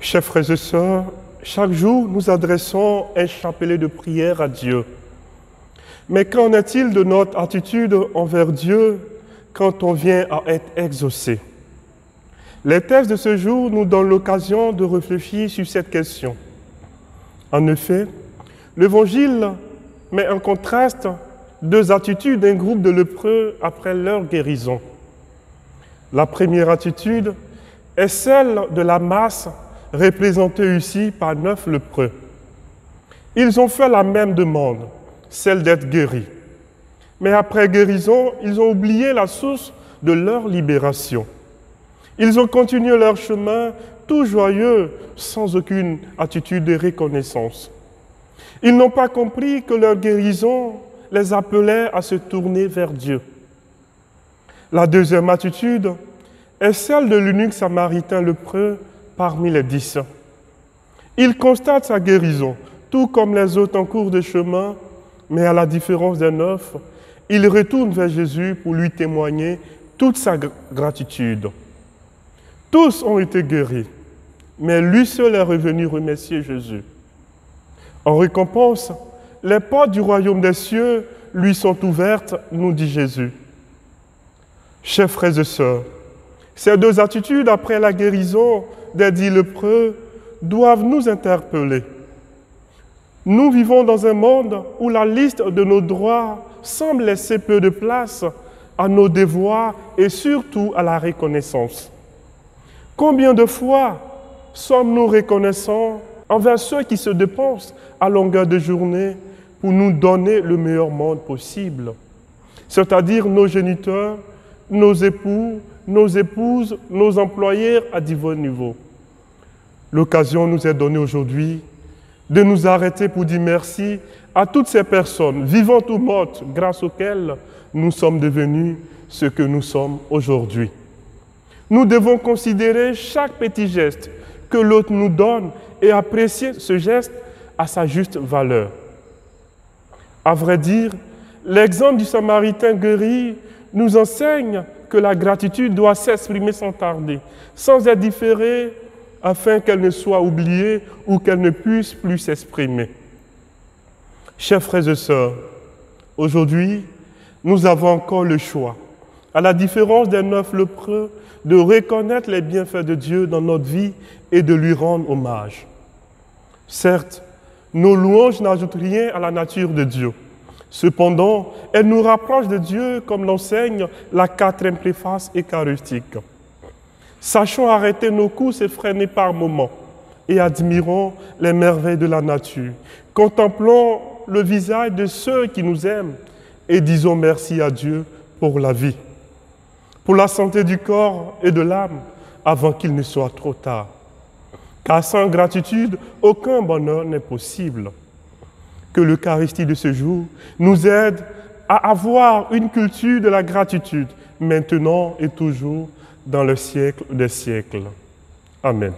Chers frères et sœurs, chaque jour nous adressons un chapelet de prière à Dieu. Mais qu'en est-il de notre attitude envers Dieu quand on vient à être exaucé? Les textes de ce jour nous donnent l'occasion de réfléchir sur cette question. En effet, l'Évangile met en contraste deux attitudes d'un groupe de lépreux après leur guérison. La première attitude est celle de la masse représentée ici par 9 lépreux. Ils ont fait la même demande, celle d'être guéris. Mais après guérison, ils ont oublié la source de leur libération. Ils ont continué leur chemin tout joyeux, sans aucune attitude de reconnaissance. Ils n'ont pas compris que leur guérison les appelait à se tourner vers Dieu. La deuxième attitude est celle de l'eunuque samaritain lépreux parmi les 10. Il constate sa guérison, tout comme les autres en cours de chemin, mais à la différence des 9, il retourne vers Jésus pour lui témoigner toute sa gratitude. Tous ont été guéris, mais lui seul est revenu remercier Jésus. En récompense, les portes du royaume des cieux lui sont ouvertes, nous dit Jésus. Chers frères et sœurs, ces deux attitudes après la guérison des 10 lépreux doivent nous interpeller. Nous vivons dans un monde où la liste de nos droits semble laisser peu de place à nos devoirs et surtout à la reconnaissance. Combien de fois sommes-nous reconnaissants envers ceux qui se dépensent à longueur de journée pour nous donner le meilleur monde possible, c'est-à-dire nos géniteurs, nos époux, nos épouses, nos employeurs à divers niveaux. L'occasion nous est donnée aujourd'hui de nous arrêter pour dire merci à toutes ces personnes, vivantes ou mortes, grâce auxquelles nous sommes devenus ce que nous sommes aujourd'hui. Nous devons considérer chaque petit geste que l'autre nous donne et apprécier ce geste à sa juste valeur. À vrai dire, l'exemple du Samaritain guéri nous enseigne que la gratitude doit s'exprimer sans tarder, sans être différée, afin qu'elle ne soit oubliée ou qu'elle ne puisse plus s'exprimer. Chers frères et sœurs, aujourd'hui, nous avons encore le choix, à la différence des 9 lépreux, de reconnaître les bienfaits de Dieu dans notre vie et de lui rendre hommage. Certes, nos louanges n'ajoutent rien à la nature de Dieu. Cependant, elles nous rapprochent de Dieu comme l'enseigne la 4e préface eucharistique. Sachons arrêter nos courses effrénées par moments et admirons les merveilles de la nature. Contemplons le visage de ceux qui nous aiment et disons merci à Dieu pour la vie, pour la santé du corps et de l'âme, avant qu'il ne soit trop tard. Car sans gratitude, aucun bonheur n'est possible. Que l'Eucharistie de ce jour nous aide à avoir une culture de la gratitude, maintenant et toujours, dans le siècle des siècles. Amen.